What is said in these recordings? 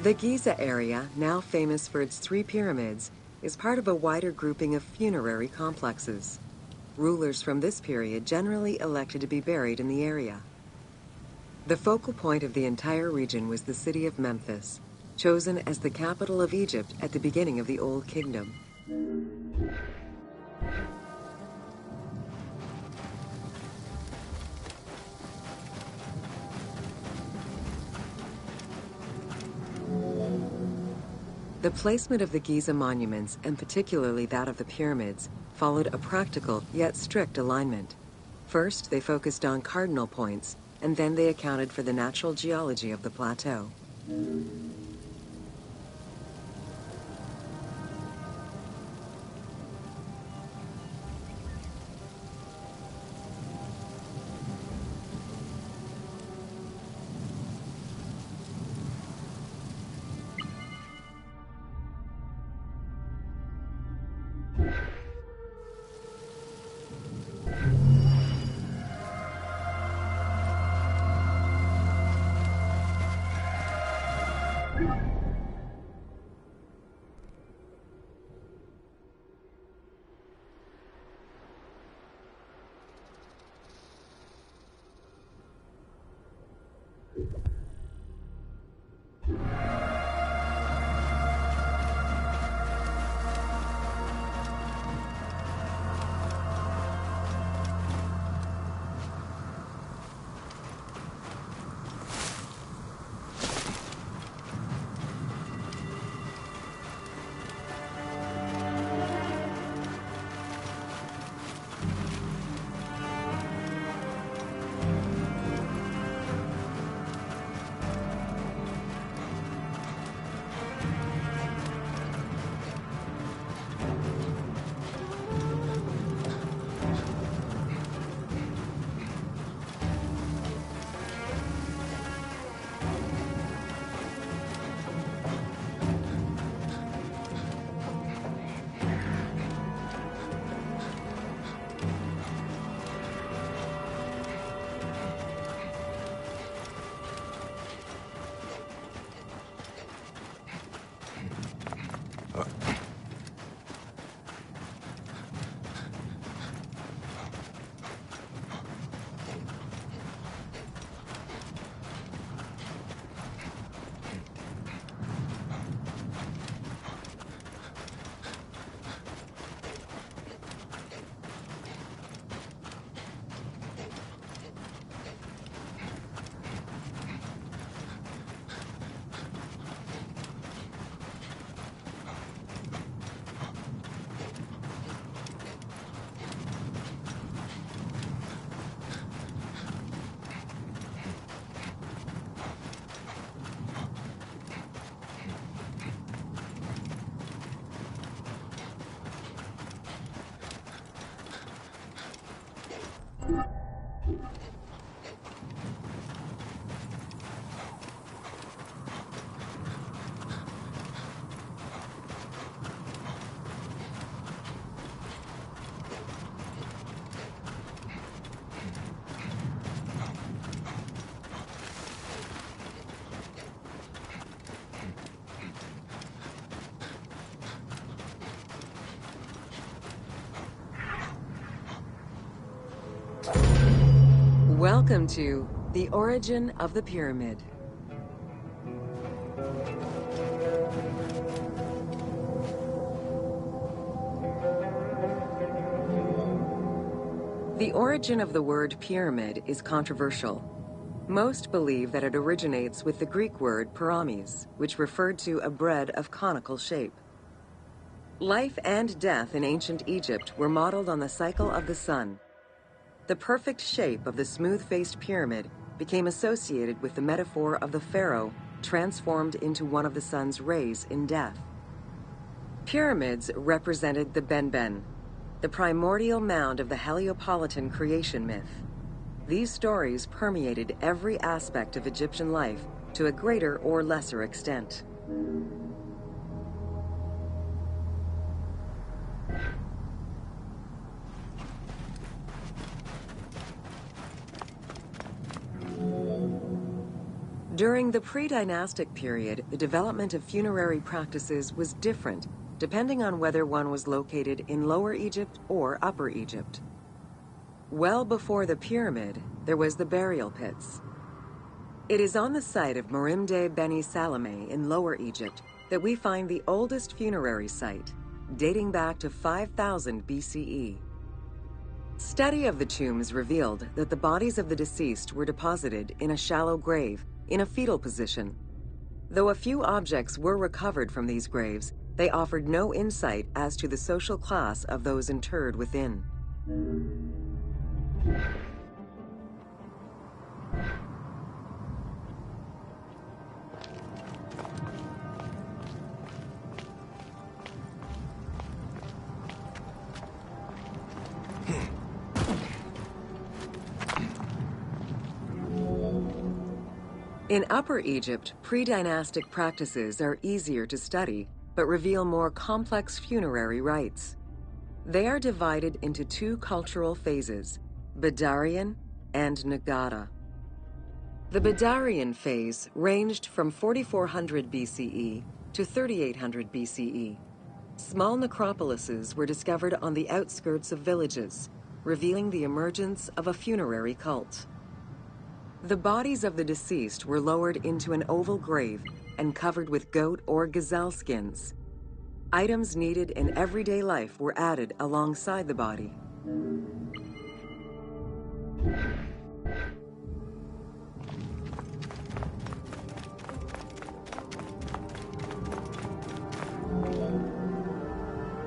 The Giza area, now famous for its 3 pyramids, is part of a wider grouping of funerary complexes. Rulers from this period generally elected to be buried in the area. The focal point of the entire region was the city of Memphis, chosen as the capital of Egypt at the beginning of the Old Kingdom. The placement of the Giza monuments, and particularly that of the pyramids, followed a practical yet strict alignment. First, they focused on cardinal points, and then they accounted for the natural geology of the plateau. Welcome to The Origin of the Pyramid. The origin of the word pyramid is controversial. Most believe that it originates with the Greek word pyramis, which referred to a bread of conical shape. Life and death in ancient Egypt were modeled on the cycle of the sun. The perfect shape of the smooth-faced pyramid became associated with the metaphor of the pharaoh transformed into one of the sun's rays in death. Pyramids represented the Benben, the primordial mound of the Heliopolitan creation myth. These stories permeated every aspect of Egyptian life to a greater or lesser extent. During the pre-dynastic period, the development of funerary practices was different depending on whether one was located in Lower Egypt or Upper Egypt. Well before the pyramid, there was the burial pits. It is on the site of Merimde Beni Salome in Lower Egypt that we find the oldest funerary site, dating back to 5000 BCE. Study of the tombs revealed that the bodies of the deceased were deposited in a shallow grave in a fetal position. Though a few objects were recovered from these graves, they offered no insight as to the social class of those interred within. In Upper Egypt, pre-dynastic practices are easier to study, but reveal more complex funerary rites. They are divided into two cultural phases, Badarian and Nagada. The Badarian phase ranged from 4400 BCE to 3800 BCE. Small necropolises were discovered on the outskirts of villages, revealing the emergence of a funerary cult. The bodies of the deceased were lowered into an oval grave and covered with goat or gazelle skins. Items needed in everyday life were added alongside the body.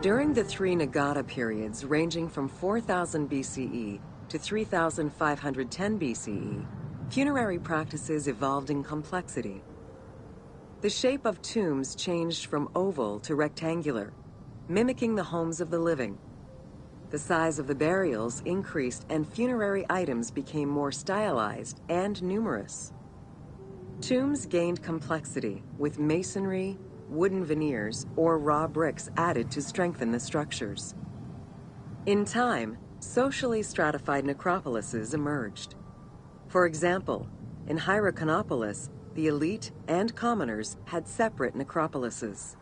During the three Nagada periods ranging from 4000 BCE to 3510 BCE, funerary practices evolved in complexity. The shape of tombs changed from oval to rectangular, mimicking the homes of the living. The size of the burials increased and funerary items became more stylized and numerous. Tombs gained complexity with masonry, wooden veneers, or raw bricks added to strengthen the structures. In time, socially stratified necropolises emerged. For example, in Hierakonpolis, the elite and commoners had separate necropolises.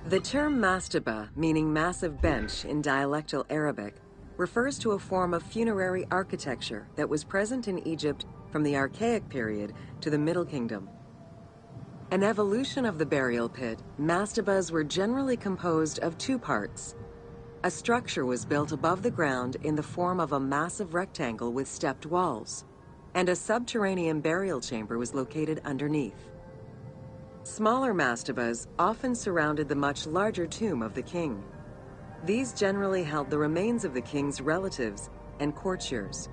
The term mastaba, meaning massive bench in dialectal Arabic, refers to a form of funerary architecture that was present in Egypt from the Archaic period to the Middle Kingdom. An evolution of the burial pit, mastabas were generally composed of two parts. A structure was built above the ground in the form of a massive rectangle with stepped walls, and a subterranean burial chamber was located underneath. Smaller mastabas often surrounded the much larger tomb of the king. These generally held the remains of the king's relatives and courtiers.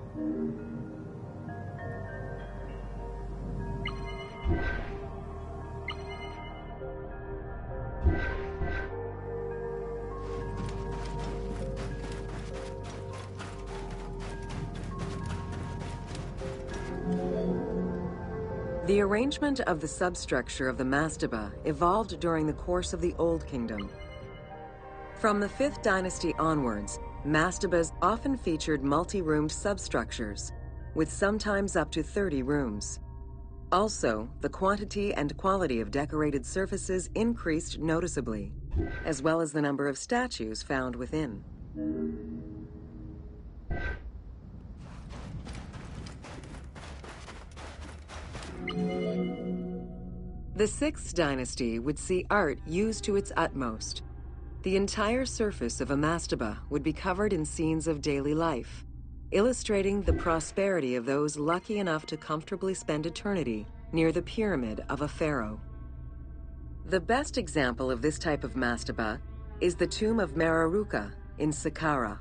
The arrangement of the substructure of the mastaba evolved during the course of the Old Kingdom. From the 5th dynasty onwards, mastabas often featured multi-roomed substructures, with sometimes up to 30 rooms. Also, the quantity and quality of decorated surfaces increased noticeably, as well as the number of statues found within. The 6th dynasty would see art used to its utmost. The entire surface of a mastaba would be covered in scenes of daily life, illustrating the prosperity of those lucky enough to comfortably spend eternity near the pyramid of a pharaoh. The best example of this type of mastaba is the tomb of Mereruka in Saqqara.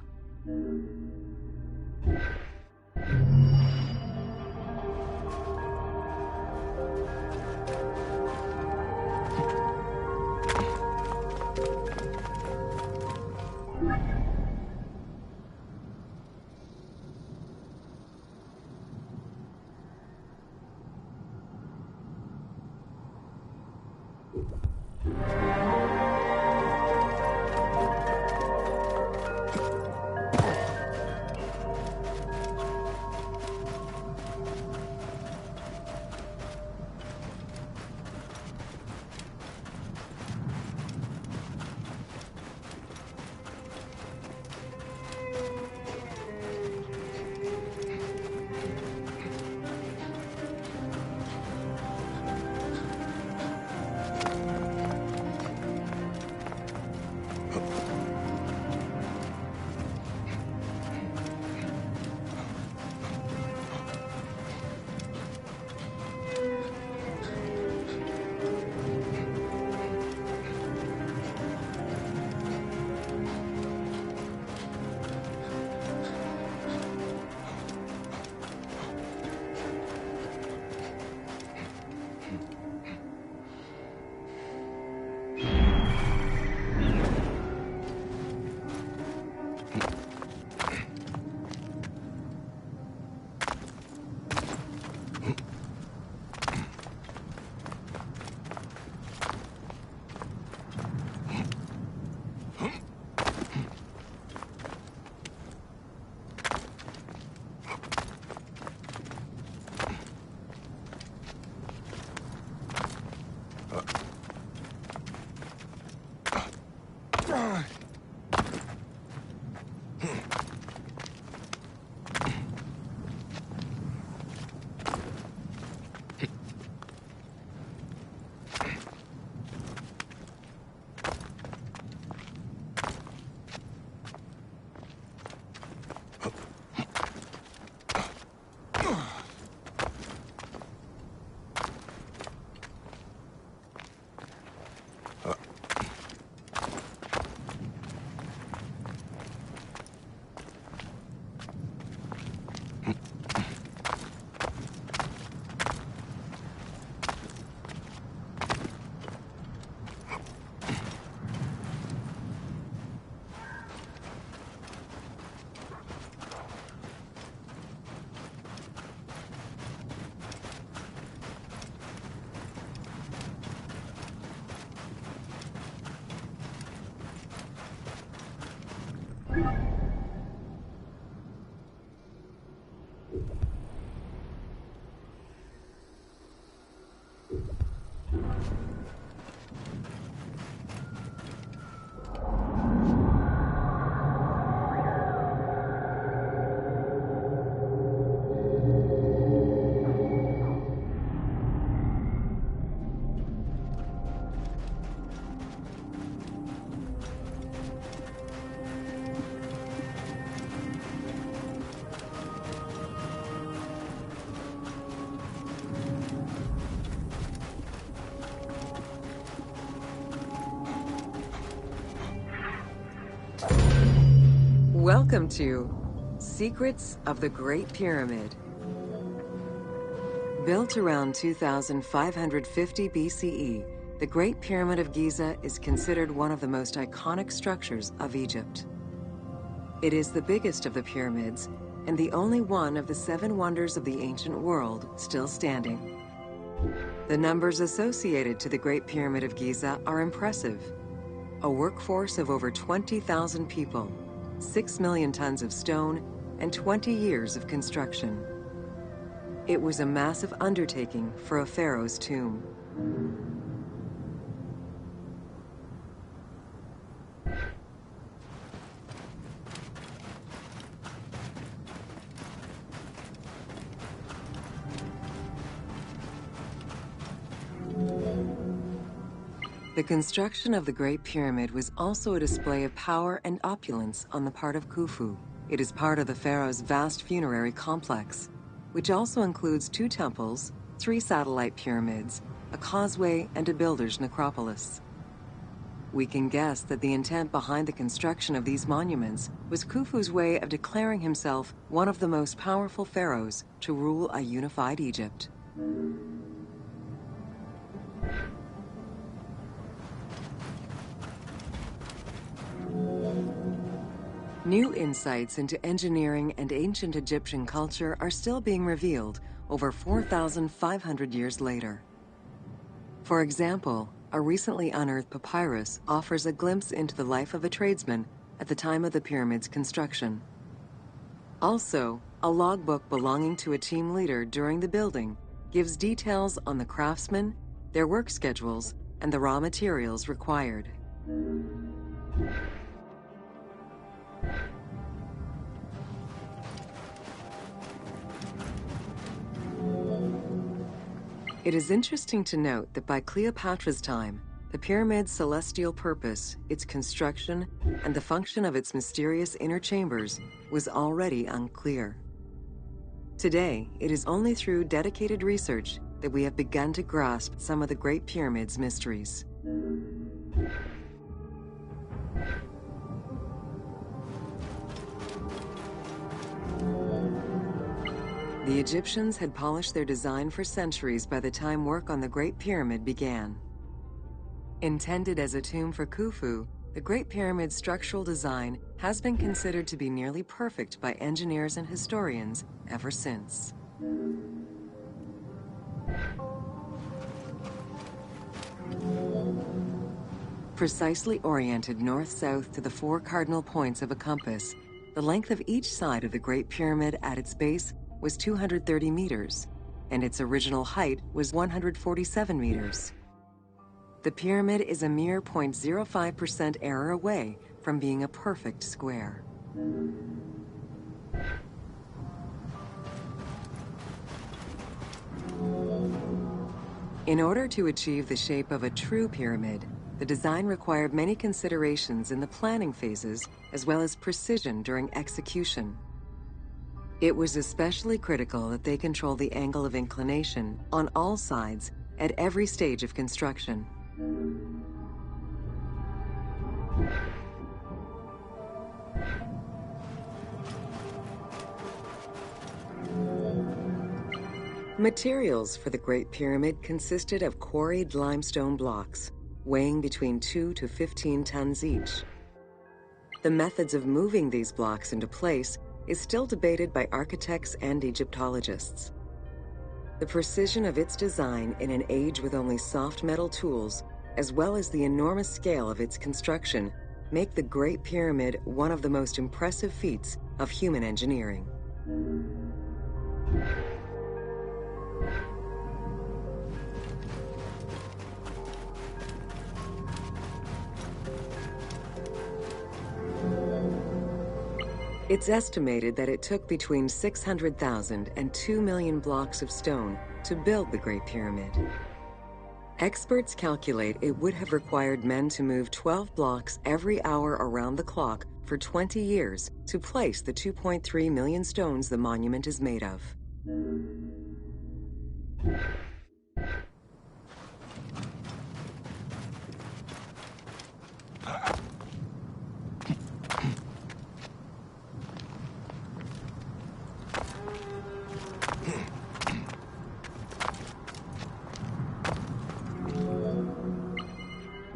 Welcome to Secrets of the Great Pyramid. Built around 2550 BCE, the Great Pyramid of Giza is considered one of the most iconic structures of Egypt. It is the biggest of the pyramids and the only one of the 7 wonders of the ancient world still standing. The numbers associated to the Great Pyramid of Giza are impressive. A workforce of over 20,000 people, 6 million tons of stone, and 20 years of construction. It was a massive undertaking for a pharaoh's tomb. The construction of the Great Pyramid was also a display of power and opulence on the part of Khufu. It is part of the pharaoh's vast funerary complex, which also includes 2 temples, 3 satellite pyramids, a causeway, and a builder's necropolis. We can guess that the intent behind the construction of these monuments was Khufu's way of declaring himself one of the most powerful pharaohs to rule a unified Egypt. New insights into engineering and ancient Egyptian culture are still being revealed over 4,500 years later. For example, a recently unearthed papyrus offers a glimpse into the life of a tradesman at the time of the pyramid's construction. Also, a logbook belonging to a team leader during the building gives details on the craftsmen, their work schedules, and the raw materials required. It is interesting to note that by Cleopatra's time, the pyramid's celestial purpose, its construction, and the function of its mysterious inner chambers was already unclear. Today, it is only through dedicated research that we have begun to grasp some of the Great Pyramid's mysteries. The Egyptians had polished their design for centuries by the time work on the Great Pyramid began. Intended as a tomb for Khufu, the Great Pyramid's structural design has been considered to be nearly perfect by engineers and historians ever since. Precisely oriented north-south to the 4 cardinal points of a compass, the length of each side of the Great Pyramid at its base was 230 meters, and its original height was 147 meters. The pyramid is a mere 0.05% error away from being a perfect square. In order to achieve the shape of a true pyramid, the design required many considerations in the planning phases as well as precision during execution. It was especially critical that they control the angle of inclination on all sides at every stage of construction. Materials for the Great Pyramid consisted of quarried limestone blocks, weighing between 2 to 15 tons each. The methods of moving these blocks into place is still debated by architects and Egyptologists. The precision of its design in an age with only soft metal tools, as well as the enormous scale of its construction, make the Great Pyramid one of the most impressive feats of human engineering. It's estimated that it took between 600,000 and 2 million blocks of stone to build the Great Pyramid. Experts calculate it would have required men to move 12 blocks every hour around the clock for 20 years to place the 2.3 million stones the monument is made of.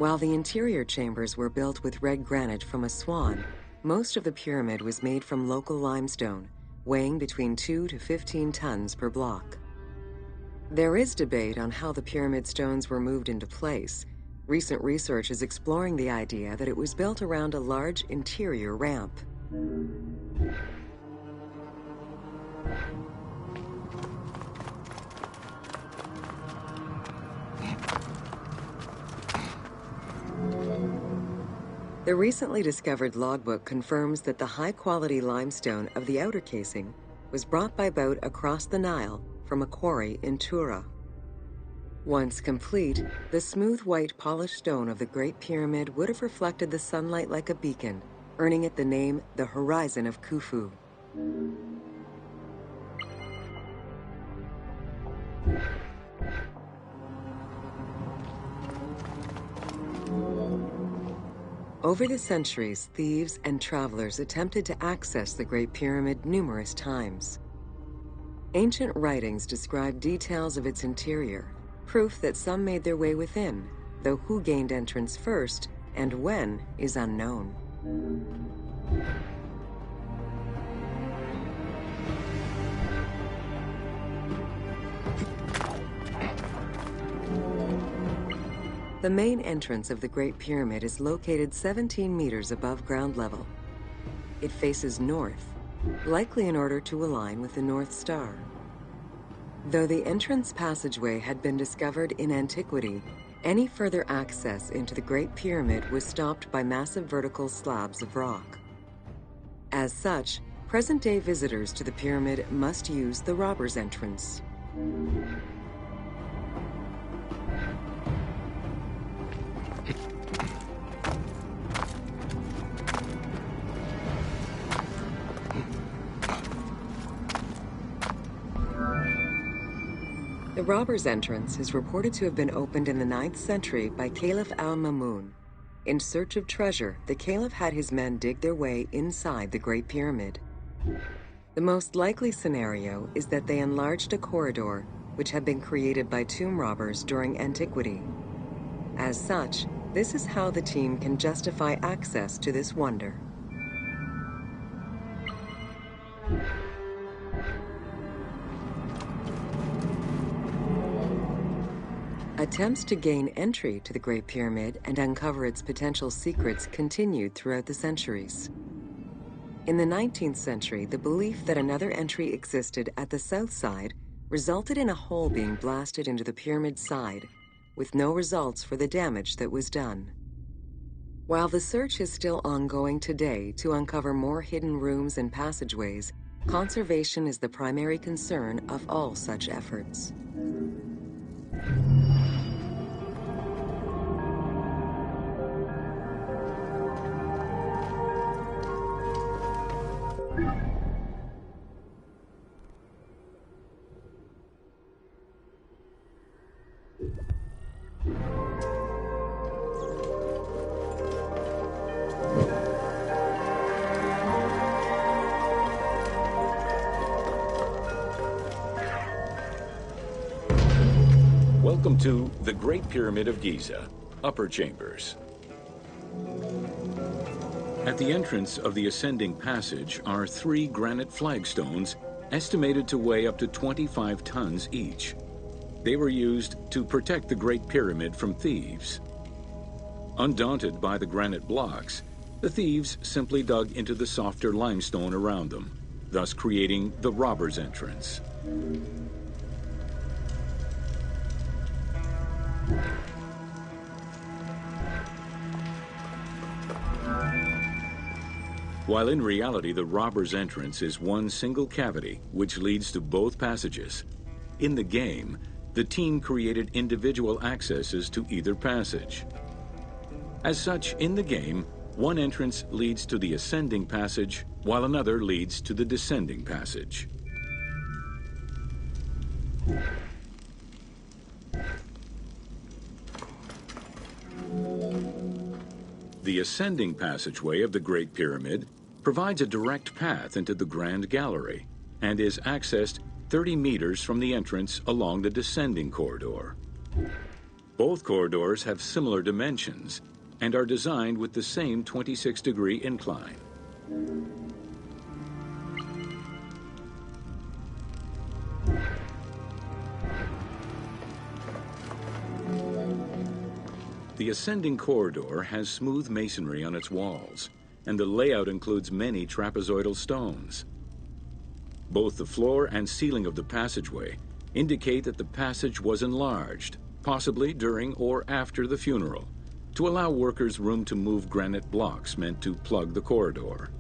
While the interior chambers were built with red granite from Aswan, most of the pyramid was made from local limestone, weighing between 2 to 15 tons per block. There is debate on how the pyramid stones were moved into place. Recent research is exploring the idea that it was built around a large interior ramp. The recently discovered logbook confirms that the high-quality limestone of the outer casing was brought by boat across the Nile from a quarry in Tura. Once complete, the smooth white polished stone of the Great Pyramid would have reflected the sunlight like a beacon, earning it the name the Horizon of Khufu. Over the centuries, thieves and travelers attempted to access the Great Pyramid numerous times. Ancient writings describe details of its interior, proof that some made their way within, though who gained entrance first and when is unknown. The main entrance of the Great Pyramid is located 17 meters above ground level. It faces north, likely in order to align with the North Star. Though the entrance passageway had been discovered in antiquity, any further access into the Great Pyramid was stopped by massive vertical slabs of rock. As such, present-day visitors to the pyramid must use the robber's entrance. The robber's entrance is reported to have been opened in the 9th century by Caliph al-Mamun. In search of treasure, the Caliph had his men dig their way inside the Great Pyramid. The most likely scenario is that they enlarged a corridor which had been created by tomb robbers during antiquity. As such, this is how the team can justify access to this wonder. Attempts to gain entry to the Great Pyramid and uncover its potential secrets continued throughout the centuries. In the 19th century, the belief that another entry existed at the south side resulted in a hole being blasted into the pyramid's side, with no results for the damage that was done. While the search is still ongoing today to uncover more hidden rooms and passageways, conservation is the primary concern of all such efforts. Welcome to the Great Pyramid of Giza, Upper Chambers. At the entrance of the ascending passage are 3 granite flagstones estimated to weigh up to 25 tons each. They were used to protect the Great Pyramid from thieves. Undaunted by the granite blocks, the thieves simply dug into the softer limestone around them, thus creating the robber's entrance. While in reality the robber's entrance is one single cavity which leads to both passages, in the game, the team created individual accesses to either passage. As such, in the game, one entrance leads to the ascending passage, while another leads to the descending passage. The ascending passageway of the Great Pyramid provides a direct path into the Grand Gallery and is accessed 30 meters from the entrance along the descending corridor. Both corridors have similar dimensions and are designed with the same 26-degree incline. The ascending corridor has smooth masonry on its walls, and the layout includes many trapezoidal stones. Both the floor and ceiling of the passageway indicate that the passage was enlarged, possibly during or after the funeral, to allow workers room to move granite blocks meant to plug the corridor.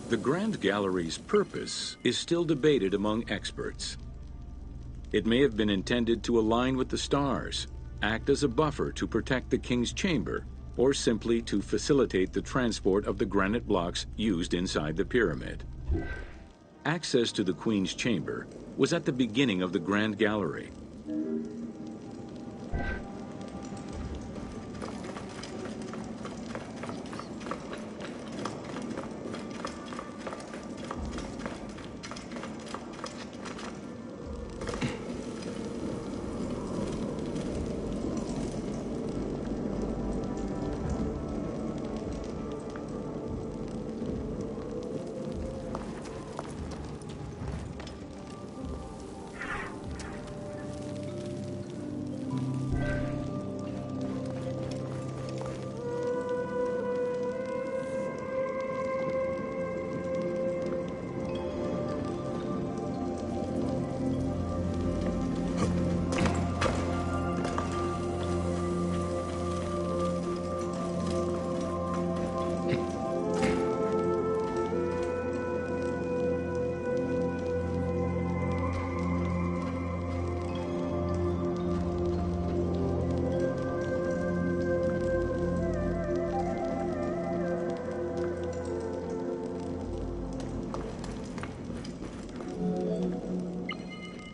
The Grand Gallery's purpose is still debated among experts. It may have been intended to align with the stars, act as a buffer to protect the king's chamber, or simply to facilitate the transport of the granite blocks used inside the pyramid. Access to the queen's chamber was at the beginning of the Grand Gallery.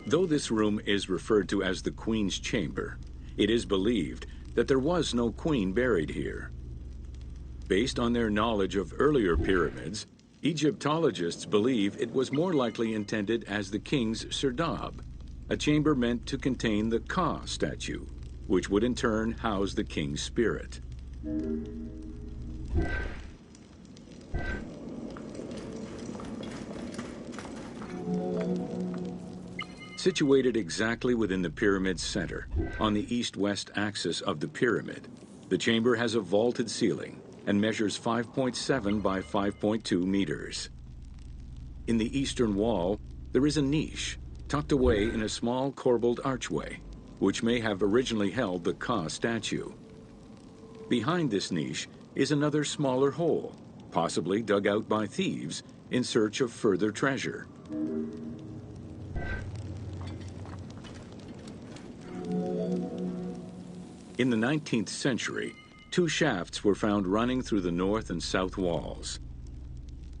Though this room is referred to as the Queen's Chamber, it is believed that there was no queen buried here. Based on their knowledge of earlier pyramids, Egyptologists believe it was more likely intended as the king's serdab, a chamber meant to contain the Ka statue, which would in turn house the king's spirit. Situated exactly within the pyramid's center, on the east-west axis of the pyramid, the chamber has a vaulted ceiling and measures 5.7 by 5.2 meters. In the eastern wall, there is a niche tucked away in a small corbelled archway, which may have originally held the Ka statue. Behind this niche is another smaller hole, possibly dug out by thieves in search of further treasure. In the 19th century, two shafts were found running through the north and south walls.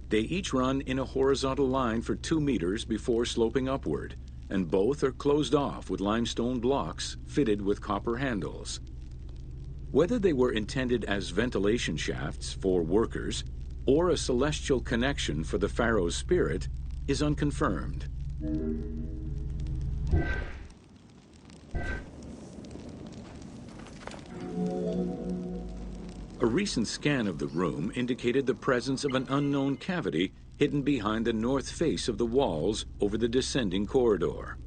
They each run in a horizontal line for 2 meters before sloping upward, and both are closed off with limestone blocks fitted with copper handles. Whether they were intended as ventilation shafts for workers or a celestial connection for the pharaoh's spirit is unconfirmed. A recent scan of the room indicated the presence of an unknown cavity hidden behind the north face of the walls over the descending corridor.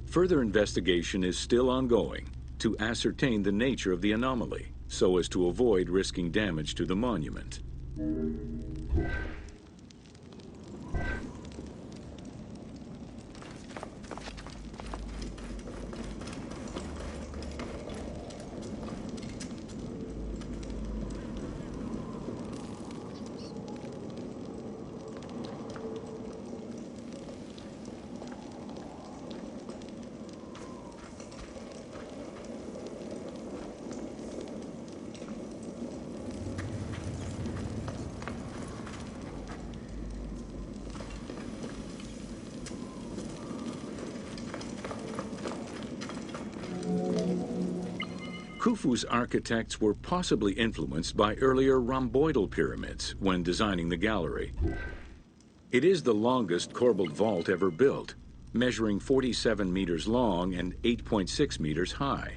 Further investigation is still ongoing to ascertain the nature of the anomaly, so as to avoid risking damage to the monument. Khufu's architects were possibly influenced by earlier rhomboidal pyramids when designing the gallery. It is the longest corbelled vault ever built, measuring 47 meters long and 8.6 meters high.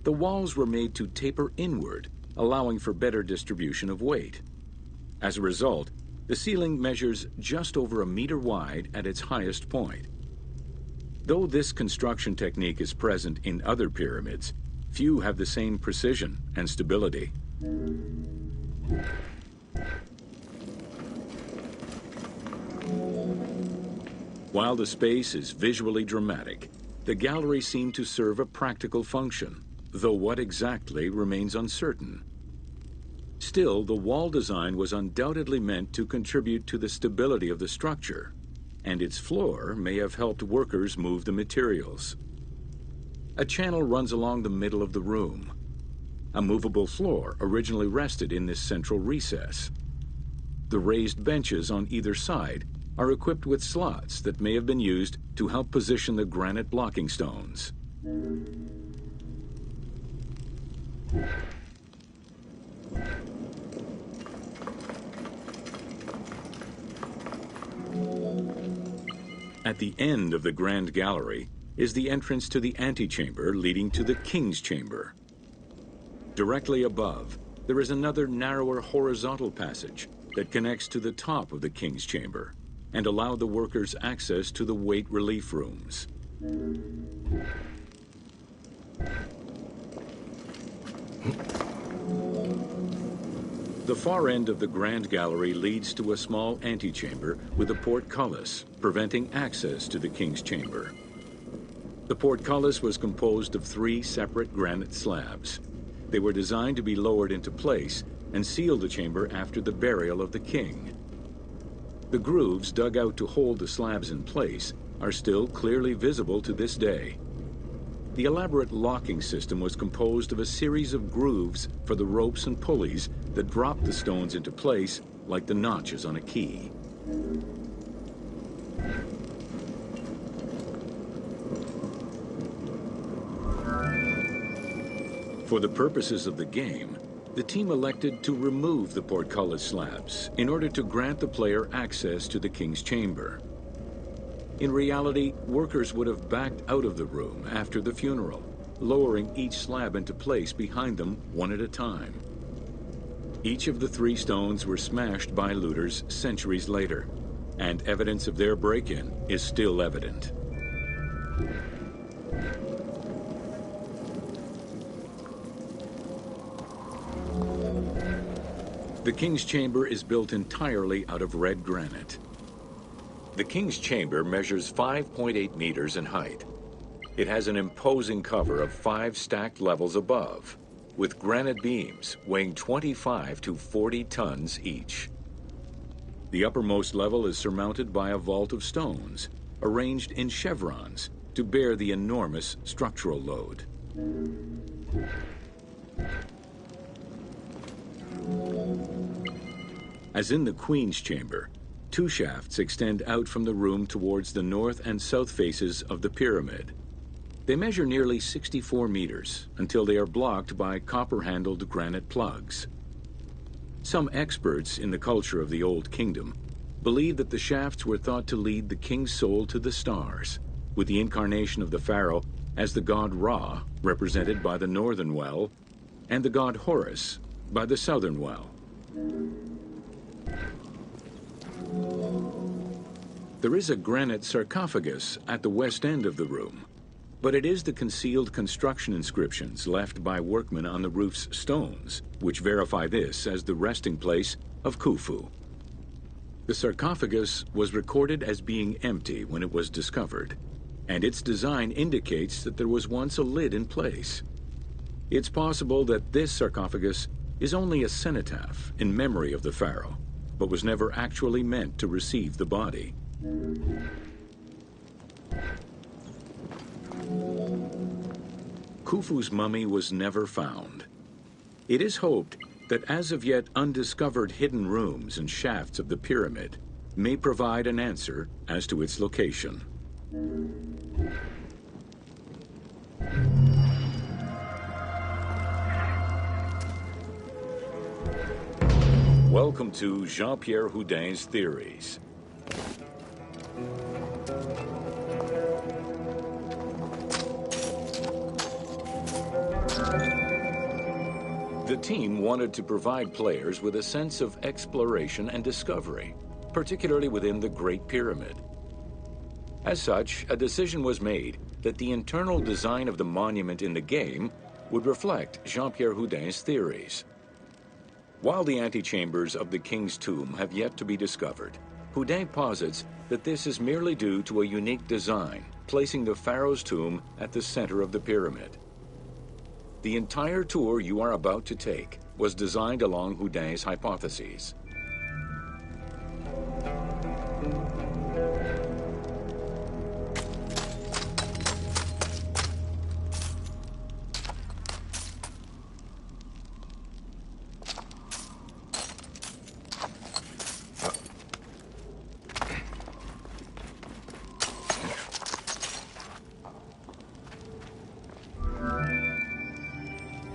The walls were made to taper inward, allowing for better distribution of weight. As a result, the ceiling measures just over a meter wide at its highest point. Though this construction technique is present in other pyramids, few have the same precision and stability. While the space is visually dramatic, the gallery seemed to serve a practical function, though what exactly remains uncertain. Still, the wall design was undoubtedly meant to contribute to the stability of the structure, and its floor may have helped workers move the materials. A channel runs along the middle of the room. A movable floor originally rested in this central recess. The raised benches on either side are equipped with slots that may have been used to help position the granite blocking stones. At the end of the Grand Gallery is the entrance to the antechamber leading to the King's Chamber. Directly above, there is another narrower horizontal passage that connects to the top of the King's Chamber and allow the workers access to the weight relief rooms. The far end of the Grand Gallery leads to a small antechamber with a portcullis, preventing access to the King's Chamber. The portcullis was composed of 3 separate granite slabs. They were designed to be lowered into place and seal the chamber after the burial of the king. The grooves dug out to hold the slabs in place are still clearly visible to this day. The elaborate locking system was composed of a series of grooves for the ropes and pulleys that dropped the stones into place like the notches on a key. For the purposes of the game, the team elected to remove the portcullis slabs in order to grant the player access to the King's Chamber. In reality, workers would have backed out of the room after the funeral, lowering each slab into place behind them one at a time. Each of the 3 stones were smashed by looters centuries later, and evidence of their break-in is still evident. The King's Chamber is built entirely out of red granite. The King's Chamber measures 5.8 meters in height. It has an imposing cover of 5 stacked levels above, with granite beams weighing 25 to 40 tons each. The uppermost level is surmounted by a vault of stones, arranged in chevrons to bear the enormous structural load. As in the Queen's Chamber, 2 shafts extend out from the room towards the north and south faces of the pyramid. They measure nearly 64 meters until they are blocked by copper-handled granite plugs. Some experts in the culture of the Old Kingdom believe that the shafts were thought to lead the king's soul to the stars, with the incarnation of the pharaoh as the god Ra, represented by the northern well, and the god Horus by the southern well. There is a granite sarcophagus at the west end of the room, but it is the concealed construction inscriptions left by workmen on the roof's stones which verify this as the resting place of Khufu. The sarcophagus was recorded as being empty when it was discovered, and its design indicates that there was once a lid in place. It's possible that this sarcophagus is only a cenotaph in memory of the pharaoh, but was never actually meant to receive the body. Khufu's mummy was never found. It is hoped that as of yet undiscovered hidden rooms and shafts of the pyramid may provide an answer as to its location. Welcome to Jean-Pierre Houdin's Theories. The team wanted to provide players with a sense of exploration and discovery, particularly within the Great Pyramid. As such, a decision was made that the internal design of the monument in the game would reflect Jean-Pierre Houdin's theories. While the antechambers of the king's tomb have yet to be discovered, Houdin posits that this is merely due to a unique design, placing the pharaoh's tomb at the center of the pyramid. The entire tour you are about to take was designed along Houdin's hypotheses.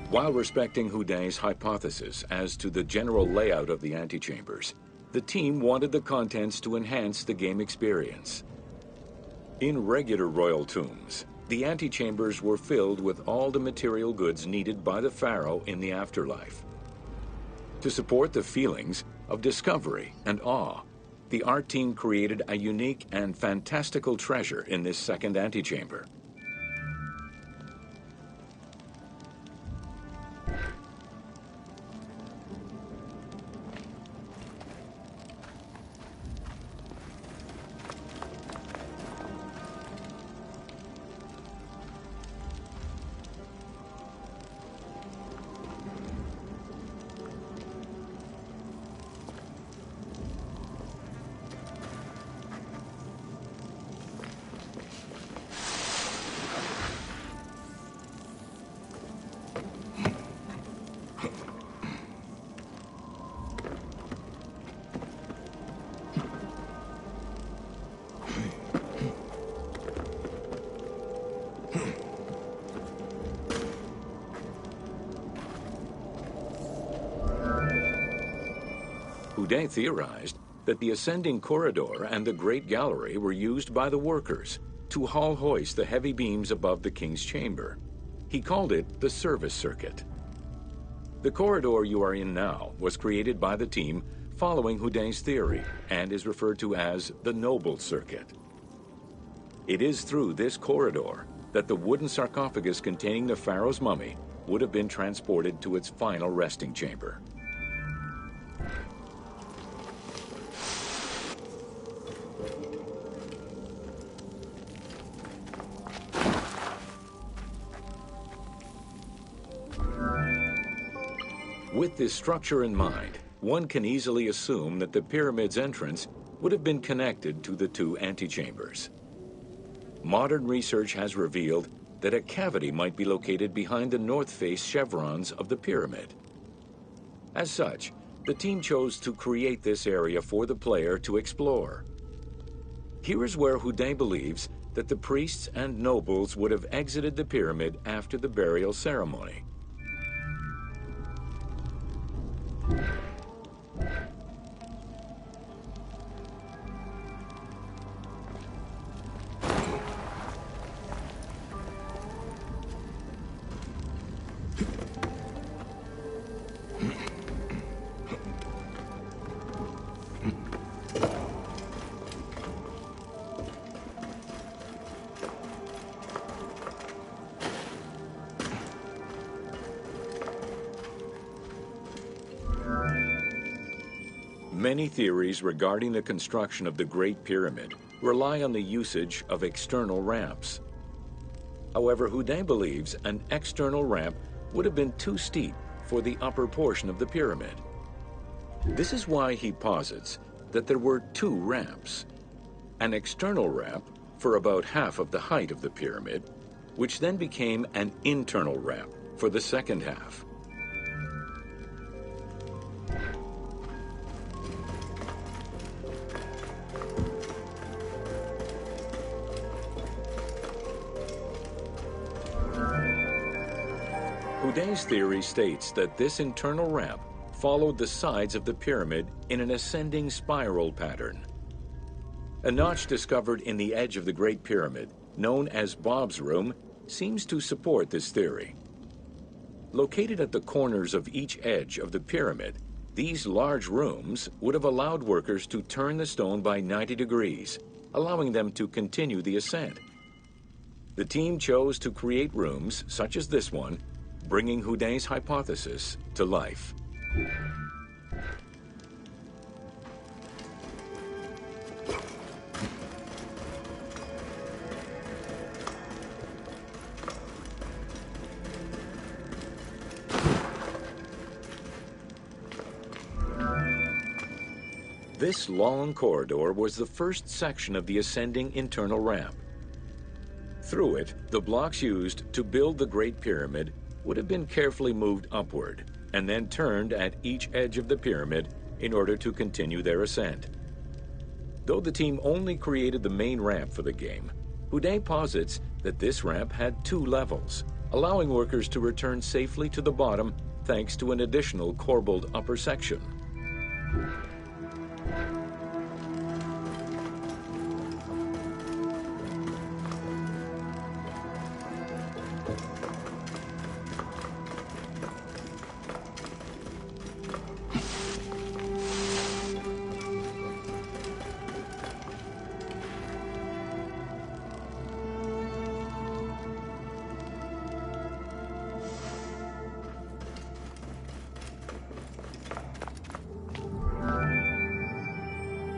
While respecting Houdin's hypothesis as to the general layout of the antechambers, the team wanted the contents to enhance the game experience. In regular royal tombs, the antechambers were filled with all the material goods needed by the pharaoh in the afterlife. To support the feelings of discovery and awe, the art team created a unique and fantastical treasure in this second antechamber. Houdin theorized that the ascending corridor and the Great Gallery were used by the workers to haul hoist the heavy beams above the king's chamber. He called it the service circuit. The corridor you are in now was created by the team following Houdin's theory and is referred to as the noble circuit. It is through this corridor that the wooden sarcophagus containing the pharaoh's mummy would have been transported to its final resting chamber. With this structure in mind, one can easily assume that the pyramid's entrance would have been connected to the two antechambers. Modern research has revealed that a cavity might be located behind the north face chevrons of the pyramid. As such, the team chose to create this area for the player to explore. Here is where Houdin believes that the priests and nobles would have exited the pyramid after the burial ceremony. Many theories regarding the construction of the Great Pyramid rely on the usage of external ramps. However, Houdin believes an external ramp would have been too steep for the upper portion of the pyramid. This is why he posits that there were two ramps. An external ramp for about half of the height of the pyramid, which then became an internal ramp for the second half. Houdin's theory states that this internal ramp followed the sides of the pyramid in an ascending spiral pattern. A notch discovered in the edge of the Great Pyramid, known as Bob's Room, seems to support this theory. Located at the corners of each edge of the pyramid, these large rooms would have allowed workers to turn the stone by 90 degrees, allowing them to continue the ascent. The team chose to create rooms such as this one, bringing Houdin's hypothesis to life. This long corridor was the first section of the ascending internal ramp. Through it, the blocks used to build the Great Pyramid would have been carefully moved upward and then turned at each edge of the pyramid in order to continue their ascent. Though the team only created the main ramp for the game, Houdin posits that this ramp had 2 levels, allowing workers to return safely to the bottom thanks to an additional corbelled upper section.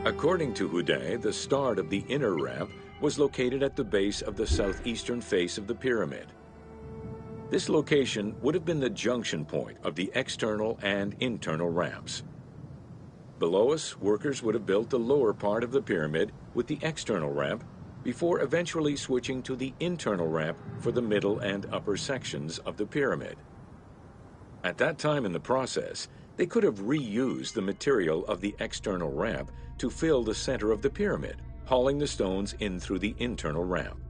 According to Houdin, the start of the inner ramp was located at the base of the southeastern face of the pyramid. This location would have been the junction point of the external and internal ramps. Below us, workers would have built the lower part of the pyramid with the external ramp before eventually switching to the internal ramp for the middle and upper sections of the pyramid. At that time in the process, they could have reused the material of the external ramp to fill the center of the pyramid, hauling the stones in through the internal ramp.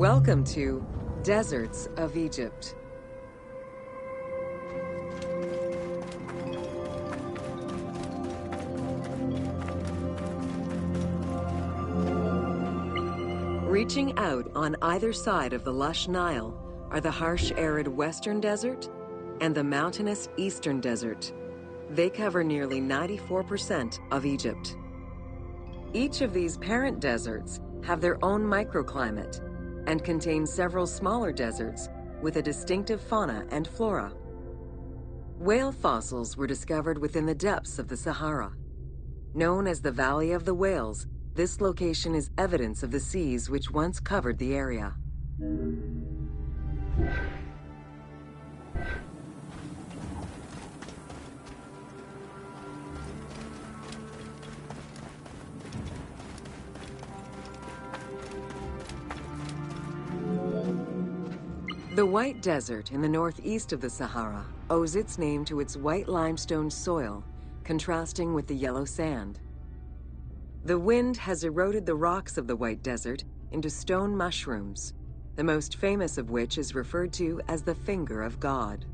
Welcome to Deserts of Egypt. Reaching out on either side of the lush Nile are the harsh, arid Western Desert and the mountainous Eastern Desert. They cover nearly 94% of Egypt. Each of these parent deserts have their own microclimate and contain several smaller deserts with a distinctive fauna and flora. Whale fossils were discovered within the depths of the Sahara. Known as the Valley of the Whales, this location is evidence of the seas which once covered the area. The White Desert in the northeast of the Sahara owes its name to its white limestone soil, contrasting with the yellow sand. The wind has eroded the rocks of the White Desert into stone mushrooms, the most famous of which is referred to as the finger of God.